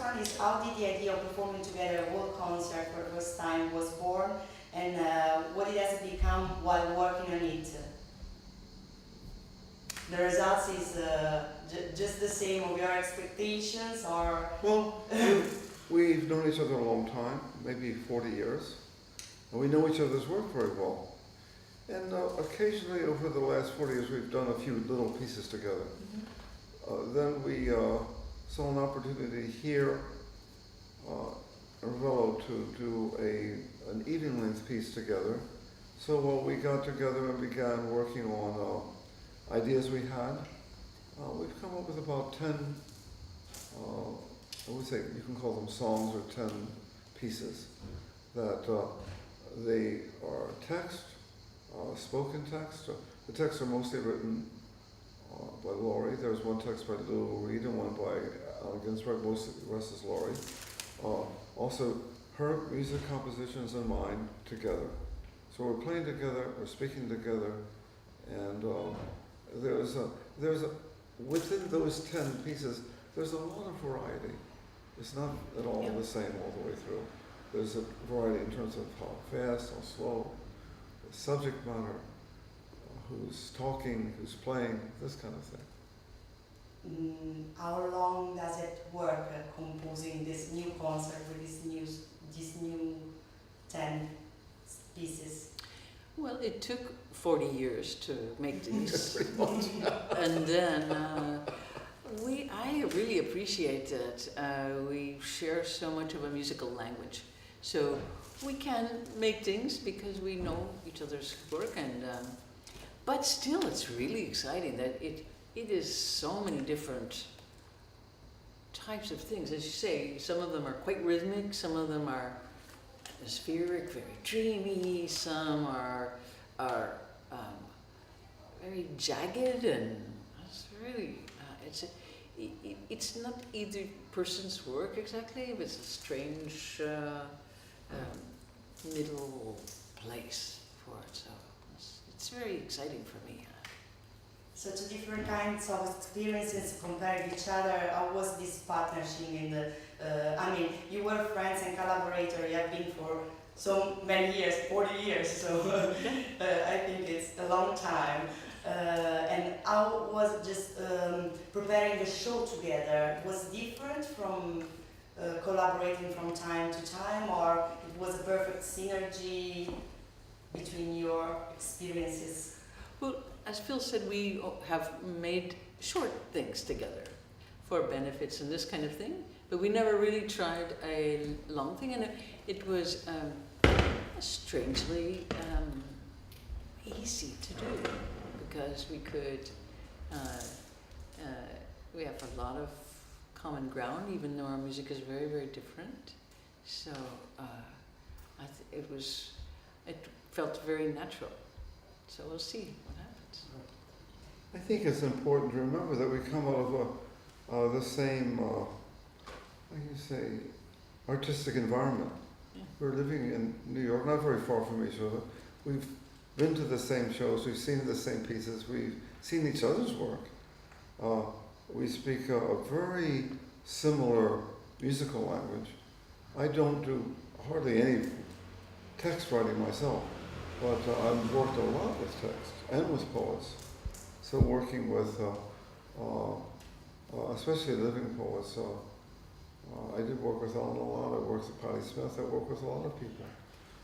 one is how did the idea of performing together a whole concert for the first time was born, and what it has become while working on it? The results is just the same of your expectations, or? Well, we've known each other a long time, maybe 40 years, and we know each other's work very well. And occasionally over the last 40 years we've done a few little pieces together. Then we saw an opportunity here in Ravello to do an evening-length piece together. So we got together and began working on ideas we had. We've come up with about 10, I would say you can call them songs or 10 pieces that they are text, spoken text. The texts are mostly written by Laurie. There's one text by Lou Reed and one by Allen Ginsberg. Most of the rest is Laurie. Also, her music compositions and mine together. So we're playing together, we're speaking together, and within those 10 pieces, there's a lot of variety. It's not at all the same all the way through. There's a variety in terms of how fast, how slow, the subject matter, who's talking, who's playing, this kind of thing. How long does it work composing this new concert with these new 10 pieces? Well, it took 40 years to make these. And then I really appreciate that we share so much of a musical language. So we can make things because we know each other's work, and but still it's really exciting that it is so many different types of things. As you say, some of them are quite rhythmic, some of them are atmospheric, very dreamy, some are very jagged, and it's really it's not either person's work exactly, but it's a strange middle place for it. So it's very exciting for me. So two different kinds of experiences compared each other. How was this partnership in the? I mean, you were friends and collaborators. You have been for so many years, 40 years. So I think it's a long time. And how was just preparing the show together? Was different from collaborating from time to time, or it was a perfect synergy between your experiences? Well, as Phil said, we have made short things together for benefits and this kind of thing, but we never really tried a long thing, and it was strangely easy to do because we could, we have a lot of common ground, even though our music is very, very different. So it felt very natural. So we'll see what happens. I think it's important to remember that we come out of the same, how do you say, artistic environment. Yeah. We're living in New York, not very far from each other. We've been to the same shows, we've seen the same pieces, we've seen each other's work. We speak a very similar musical language. I don't do hardly any text writing myself, but I've worked a lot with text and with poets. So working with, especially living poets, I did work with Ellen a lot, I worked with Patti Smith, I worked with a lot of people.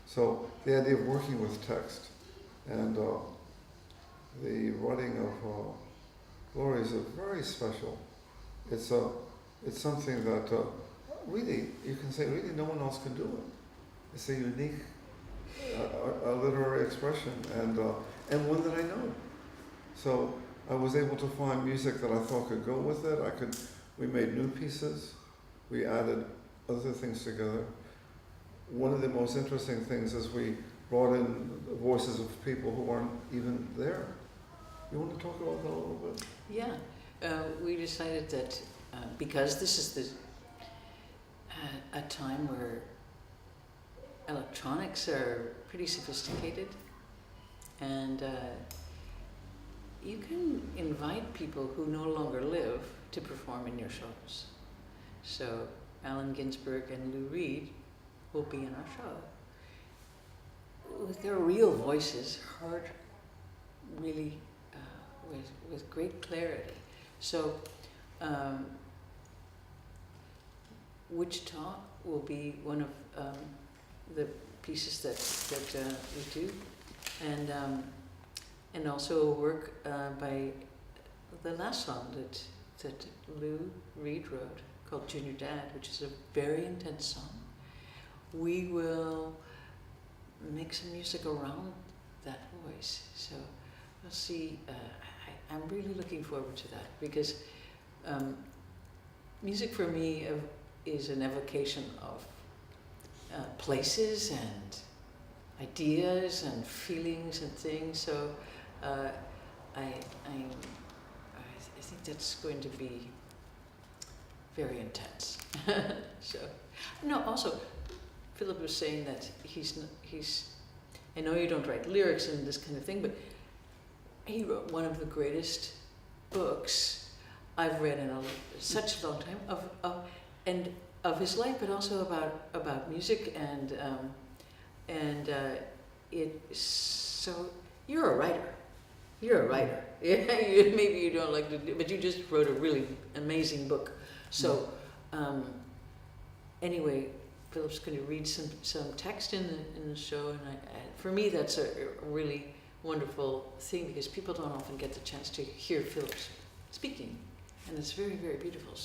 So the idea of working with text and the writing of Laurie is very special. It's something that really, you can say, really no one else can do it. It's a unique literary expression, and one that I know. So I was able to find music that I thought could go with it. We made new pieces. We added other things together. One of the most interesting things is we brought in the voices of people who aren't even there. You want to talk about that a little bit? Yeah, we decided that because this is a time where electronics are pretty sophisticated, and you can invite people who no longer live to perform in your shows. So Allen Ginsberg and Lou Reed will be in our show. With their real voices, heard really with great clarity. So Wichita will be one of the pieces that we do, and also a work by the last song that Lou Reed wrote called Junior Dad, which is a very intense song. We will make some music around that voice. So we'll see. I'm really looking forward to that because music for me is an evocation of places and ideas and feelings and things. So I think that's going to be very intense. So no, also Philip was saying that he's. I know you don't write lyrics and this kind of thing, but he wrote one of the greatest books I've read in such a long time of his life, but also about music and it's so you're a writer. You're a writer. Yeah, maybe you don't like to do, but you just wrote a really amazing book. So anyway, Philip's going to read some text in the show, and for me that's a really wonderful thing because people don't often get the chance to hear Philip speaking, and it's very, very beautiful.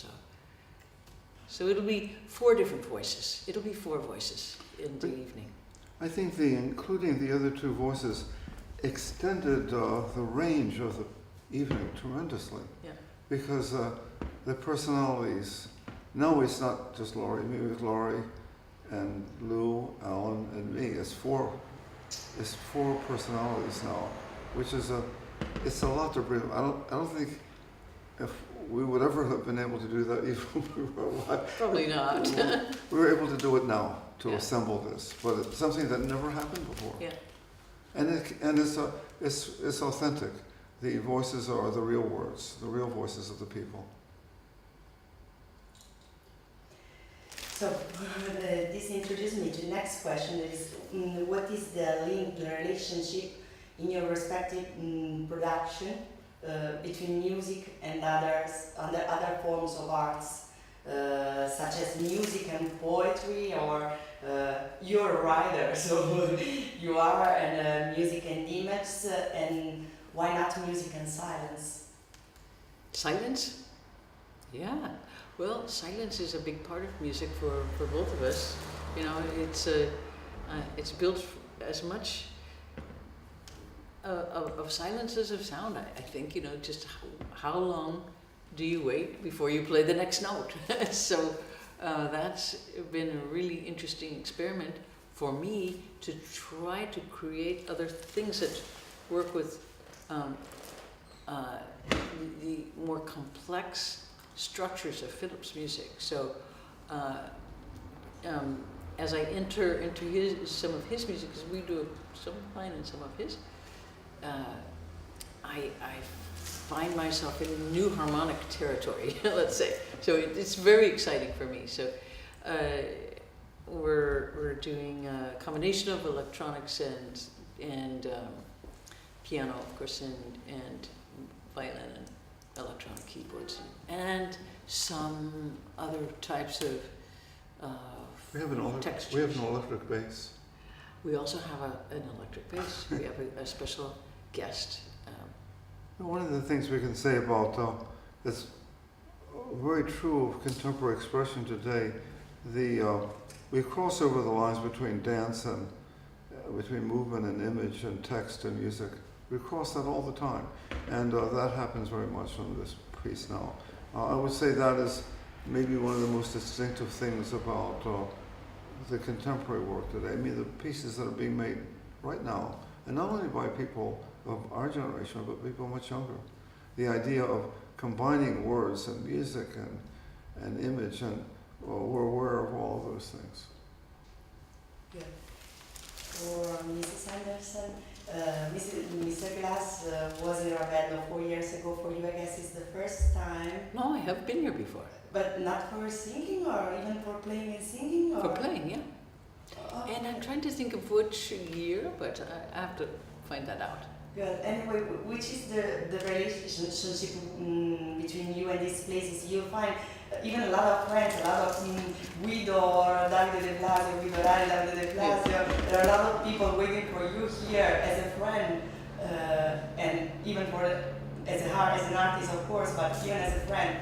So it'll be 4 different voices. It'll be 4 voices in the evening. I think including the other 2 voices extended the range of the evening tremendously. Yeah. Because the personalities, now it's not just Laurie, maybe it's Laurie and Lou, Alan, and me. It's 4 personalities now, which is it's a lot to bring. I don't think if we would ever have been able to do that even if we were alive. Probably not. We were able to do it now, to Yeah. assemble this, but it's something that never happened before. Yeah. And it's authentic. The voices are the real words, the real voices of the people. So this introduced me to the next question. Is what is the link, the relationship in your respective production between music and other forms of arts, such as music and poetry, or you're a writer, so you are, and music and image, and why not music and silence? Silence? Yeah. Well, silence is a big part of music for both of us. You know, it's built as much of silence as of sound. I think, you know, just how long do you wait before you play the next note? So that's been a really interesting experiment for me to try to create other things that work with the more complex structures of Philip's music. So as I enter into some of his music, because we do some of mine and some of his, I find myself in new harmonic territory, let's say. So it's very exciting for me. So we're doing a combination of electronics and piano, of course, and violin and electronic keyboards, and some other types of We have an electric bass. We also have an electric bass. We have a special guest. One of the things we can say about it's very true of contemporary expression today. We cross over the lines between dance and between movement and image and text and music. We cross that all the time, and that happens very much on this piece now. I would say that is maybe one of the most distinctive things about the contemporary work today. I mean, the pieces that are being made right now, and not only by people of our generation, but people much younger. The idea of combining words and music and image, and we're aware of all of those things. Yeah. For Mrs. Anderson, Mr. Glass was in Ravello 4 years ago. For you, I guess it's the first time. No, I have been here before. But not for singing or even for playing and singing? Or? For playing, yeah. Oh, And I'm trying to think of which year, but I have to find that out. good. Anyway, which is the relationship between you and these places? You'll find even a lot of friends, a lot of Guido or Davide de Blasio, Guido Rari, Davide de Blasio. There are a lot of people waiting for you here as a friend, and even as an artist, of course, but even as a friend.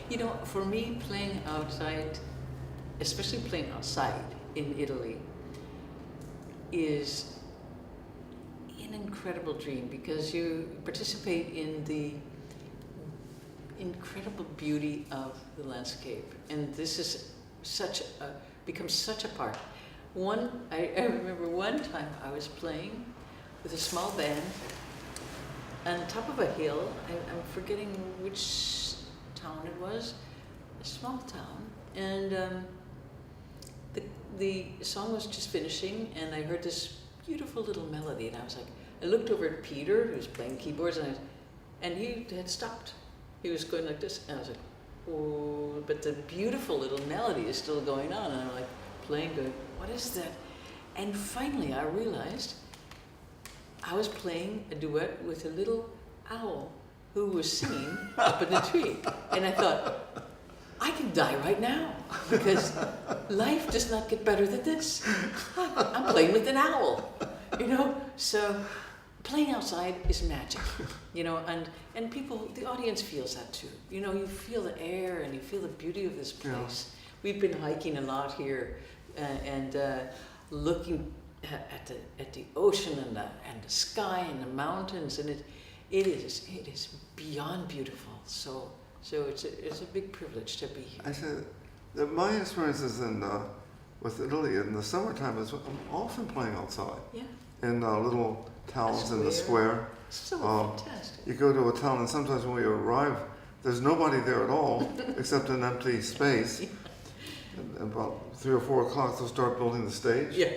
You know, for me, playing outside, especially playing outside in Italy, is an incredible dream because you participate in the incredible beauty of the landscape, and this is becomes such a part. I remember one time I was playing with a small band on top of a hill. I'm forgetting which town it was, a small town, and the song was just finishing, and I heard this beautiful little melody, and I was like, I looked over at Peter, who was playing keyboards, and he had stopped. He was going like this, and I was like, oh, but the beautiful little melody is still going on, and I'm like playing, going, what is that? And finally I realized I was playing a duet with a little owl who was singing up in the tree. And I thought, I can die right now, because life does not get better than this. I'm playing with an owl, you know? So playing outside is magic, you know, and people, the audience feels that too. You know, you feel the air and you feel the beauty of this place. Yeah. We've been hiking a lot here and looking at the ocean and the sky and the mountains, and it is beyond beautiful. So it's a big privilege to be here. I said that my experiences with Italy in the summertime is I'm often playing outside. Yeah. In little towns in the square. So fantastic. You go to a town, and sometimes when we arrive, there's nobody there at all except an empty space. And about 3 or 4 o'clock, they'll start building the stage. Yeah.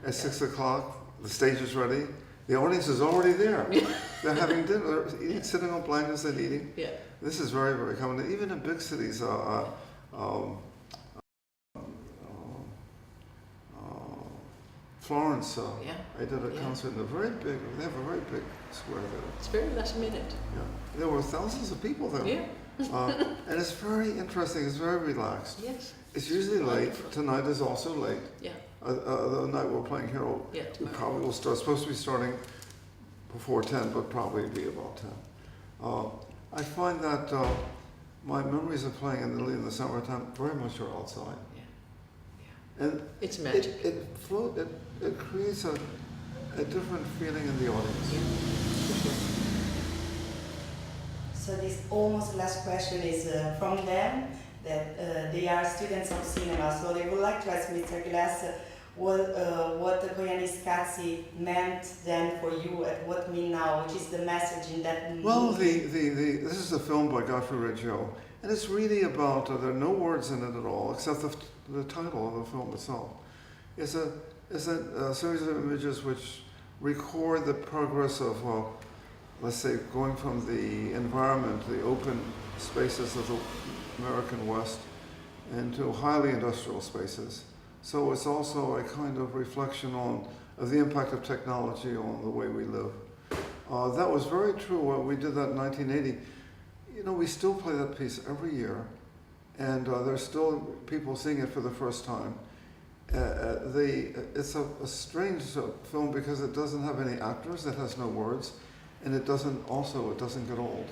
At 6 o'clock, the stage is ready. The audience is already there. They're having dinner, sitting on blankets and eating. Yeah. This is very, very common. Even in big cities, Florence, I did a concert in they have a very big square there. It's very last minute. Yeah. There were thousands of people there. Yeah. And it's very interesting, it's very relaxed. Yes. It's usually late. Tonight is also late. Yeah. The night we're playing here, we probably will start, supposed to be starting before 10, but probably be about 10. I find that my memories of playing in Italy in the summertime very much are outside. Yeah. Yeah. And it's magic. It creates a different feeling in the audience. Yeah. So this almost last question is from them, that they are students of cinema, so they would like to ask Mr. Glass what the Koyaanisqatsi Scazzi meant then for you and what mean now, which is the message in that movie. Well, this is a film by Godfrey Reggio, and it's really about, there are no words in it at all, except the title of the film itself. It's a series of images which record the progress of, let's say, going from the environment, the open spaces of the American West, into highly industrial spaces. So it's also a kind of reflection of the impact of technology on the way we live. That was very true when we did that in 1980. You know, we still play that piece every year, and there's still people seeing it for the first time. It's a strange film because it doesn't have any actors, it has no words, and it doesn't get old.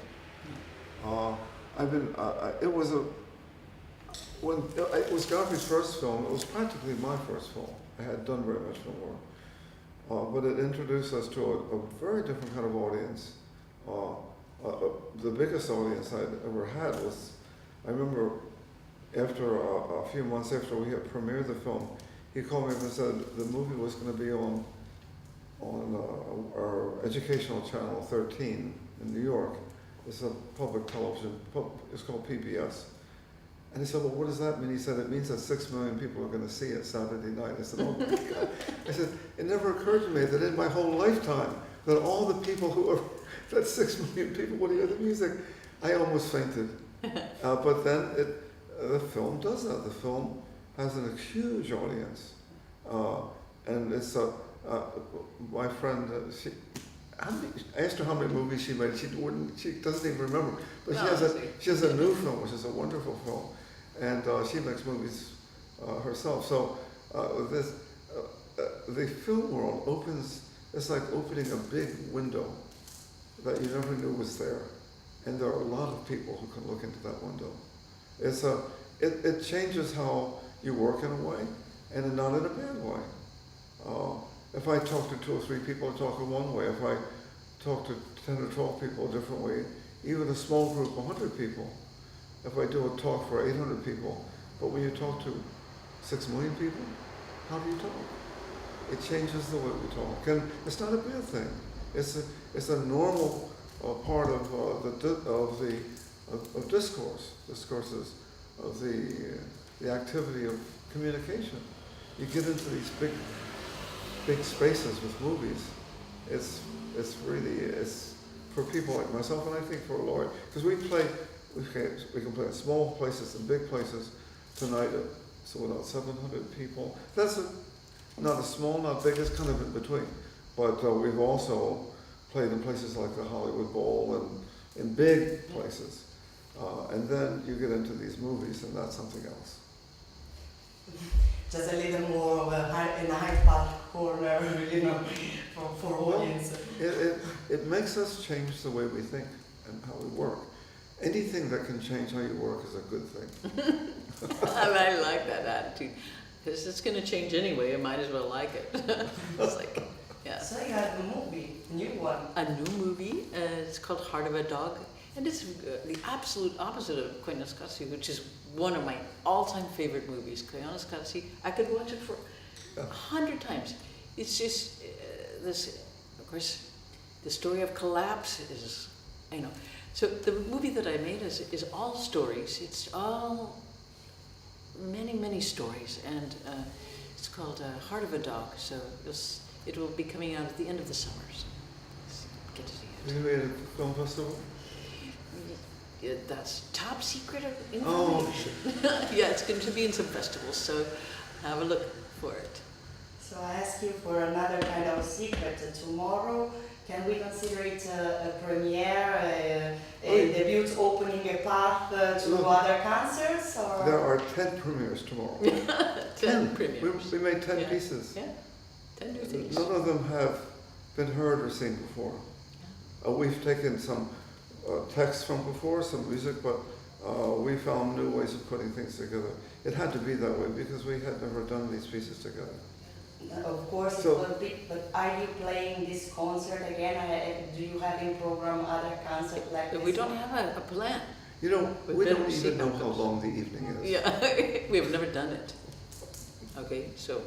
When it was Godfrey's first film, it was practically my first film. I had done very much film work. But it introduced us to a very different kind of audience. The biggest audience I'd ever had was, I remember after a few months after we had premiered the film, he called me up and said the movie was going to be on our educational channel 13 in New York. It's a public television, it's called PBS. And he said, well, what does that mean? He said, it means that 6 million people are going to see it Saturday night. I said, oh my God. I said, it never occurred to me that in my whole lifetime, that all the people that 6 million people would hear the music. I almost fainted. But then the film does that. The film has a huge audience, and it's my friend. I asked her how many movies she made. She doesn't even remember. But she has a new film, which is a wonderful film, and she makes movies herself. So the film world opens. It's like opening a big window that you never knew was there, and there are a lot of people who can look into that window. It changes how you work in a way, and not in a bad way. If I talk to 2 or 3 people, I talk in one way. If I talk to 10 or 12 people a different way, even a small group, 100 people, if I do a talk for 800 people, but when you talk to 6 million people, how do you talk? It changes the way we talk, and it's not a bad thing. It's a normal part of discourses of the activity of communication. You get into these big spaces with movies. It's for people like myself, and I think for a lawyer, because we can play in small places and big places. Tonight, so about 700 people. That's not as small, not big, it's kind of in between. But we've also played in places like the Hollywood Bowl and in big places. And then you get into these movies, and that's something else. Just a little more of in a high corner, for audience. It makes us change the way we think and how we work. Anything that can change how you work is a good thing. I like that attitude. Because it's going to change anyway, I might as well like it. It's like, yeah. So you have a movie, new one. A new movie, it's called Heart of a Dog. And it's the absolute opposite of Koyaanisqatsi, which is one of my all-time favorite movies. Koyaanisqatsi, I could watch it for 100 times. It's just this, of course, the story of collapse is, So the movie that I made is all stories. It's all many stories, and it's called Heart of a Dog. So it will be coming out at the end of the summer. So get to see it. You made a film festival? Yeah, that's top secret information. Yeah, it's going to be in some festivals, so have a look for it. So I ask you for another kind of secret. Tomorrow, can we consider it a premiere, a debut opening a path to other concerts? Or? There are 10 premieres tomorrow. 10 premieres. We made 10 pieces. Yeah, 10 new things. None of them have been heard or seen before. Yeah. We've taken some texts from before, some music, but we found new ways of putting things together. It had to be that way because we had never done these pieces together. Of course, So, it will be, but are you playing this concert again? Do you have in program other concerts like this? We don't have a plan. we don't even know how long the evening is. Yeah, we've never done it. Okay, so